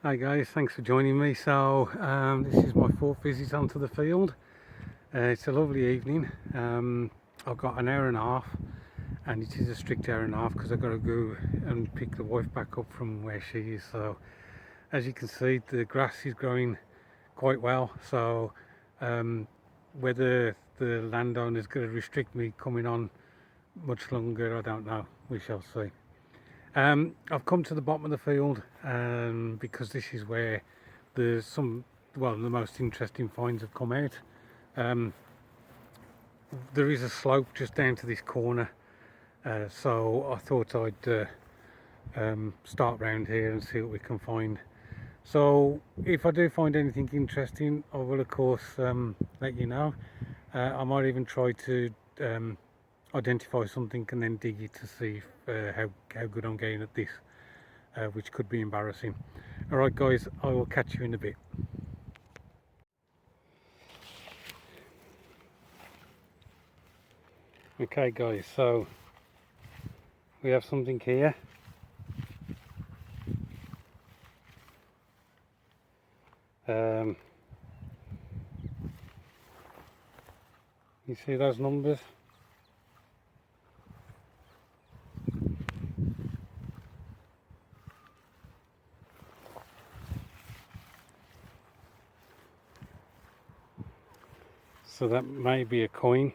Hi guys, thanks for joining me. So this is my fourth visit onto the field. It's a lovely evening. I've got an hour and a half, and it is a strict hour and a half because I've got to go and pick the wife back up from where she is. So as you can see, the grass is growing quite well. So whether the landowner is going to restrict me coming on much longer, I don't know. We shall see. I've come to the bottom of the field because this is where the most interesting finds have come out. There is a slope just down to this corner, so I thought I'd start round here and see what we can find. So if I do find anything interesting, I will of course let you know. I might even try to identify something and then dig it to see how good I'm getting at this, which could be embarrassing. Alright guys, I will catch you in a bit. Okay guys, so we have something here. You see those numbers? So that may be a coin.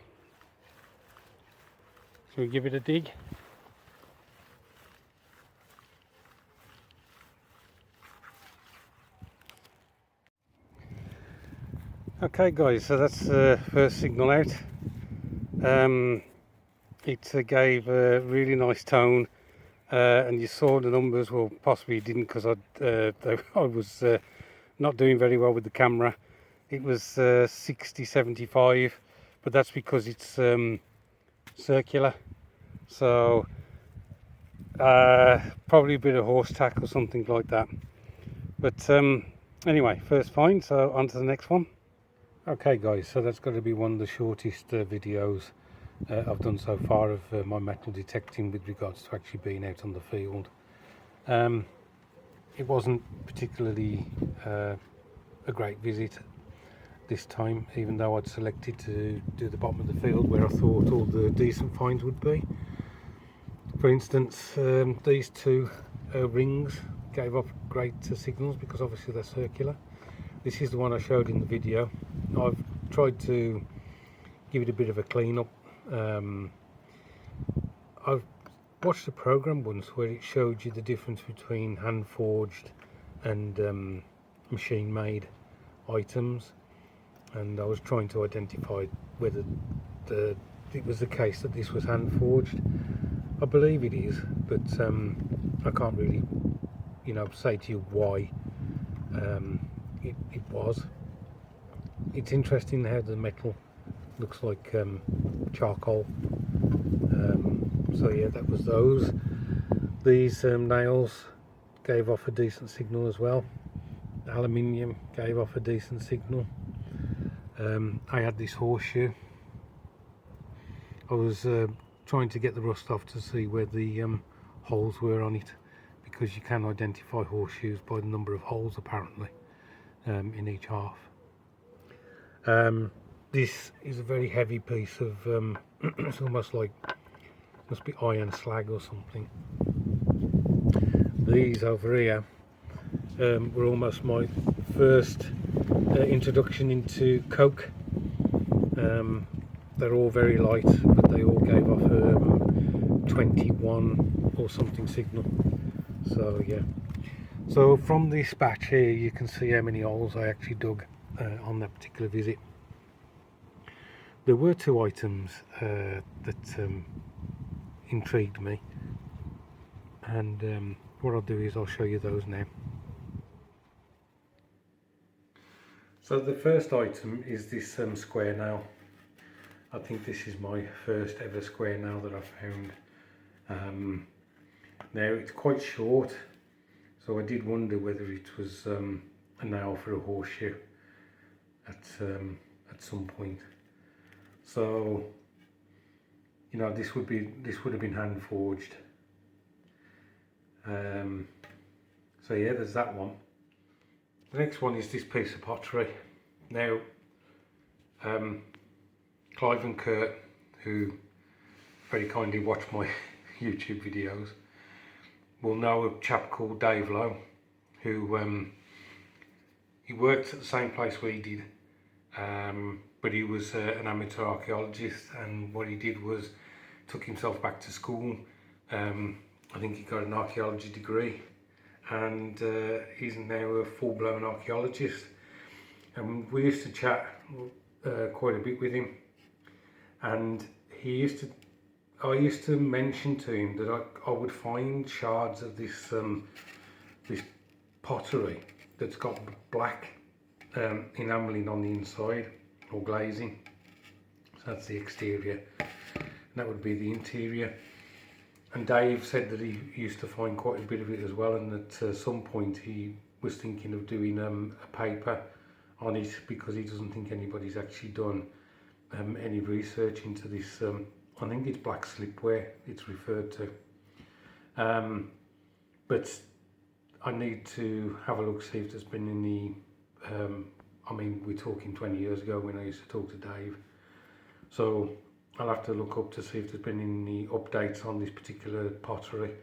Shall we give it a dig? Okay guys, so that's the first signal out. It gave a really nice tone, and you saw the numbers. Well, possibly you didn't, because I was not doing very well with the camera. It was 60-75, but that's because it's circular, so probably a bit of horse tack or something like that. But anyway, first find, so on to the next one. Okay guys, so that's got to be one of the shortest videos I've done so far of my metal detecting with regards to actually being out on the field. It wasn't particularly a great visit this time, even though I'd selected to do the bottom of the field where I thought all the decent finds would be. For instance, these two rings gave off great signals because obviously they're circular. This is the one I showed in the video. I've tried to give it a bit of a clean up. I've watched a program once where it showed you the difference between hand forged and machine made items, and I was trying to identify whether it was the case that this was hand forged. I believe it is, but I can't really, say to you why it was. It's interesting how the metal looks like charcoal. So yeah, that was those. These nails gave off a decent signal as well. Aluminium gave off a decent signal. I had this horseshoe. I was trying to get the rust off to see where the holes were on it, because you can identify horseshoes by the number of holes apparently in each half. This is a very heavy piece of it's almost like, must be iron slag or something. These over here were almost my first introduction into coke. They're all very light, but they all gave off a 21 or something signal. So yeah, so from this batch here you can see how many holes I actually dug on that particular visit. There were two items that intrigued me, and what I'll do is I'll show you those now. So the first item is this square nail. I think this is my first ever square nail that I've found. Now it's quite short, so I did wonder whether it was a nail for a horseshoe at some point. So this would have been hand forged. So yeah, there's that one. The next one is this piece of pottery. Now, Clive and Kurt, who very kindly watch my YouTube videos, will know a chap called Dave Lowe, who he worked at the same place we did, but he was an amateur archaeologist, and what he did was took himself back to school. I think he got an archaeology degree, and he's now a full-blown archaeologist. And we used to chat quite a bit with him, and I used to mention to him that I would find shards of this this pottery that's got black enamelling on the inside, or glazing. So that's the exterior, and that would be the interior. And Dave said that he used to find quite a bit of it as well, and that at some point he was thinking of doing a paper on it, because he doesn't think anybody's actually done any research into this. I think it's black slipware it's referred to, but I need to have a look, see if there's been any, I mean, we're talking 20 years ago when I used to talk to Dave, so I'll have to look up to see if there's been any updates on this particular pottery,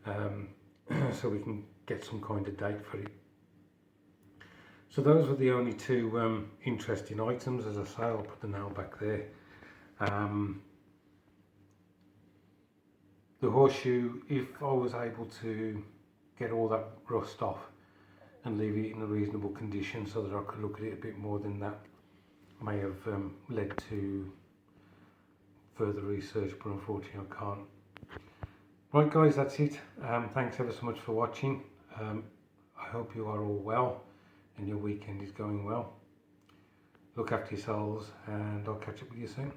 so we can get some kind of date for it. So those were the only two interesting items. As I say, I'll put the nail back there. The horseshoe, if I was able to get all that rust off and leave it in a reasonable condition so that I could look at it a bit more, then that may have led to further research, but unfortunately I can't. Right guys, that's it. Thanks ever so much for watching. I hope you are all well and your weekend is going well. Look after yourselves, and I'll catch up with you soon.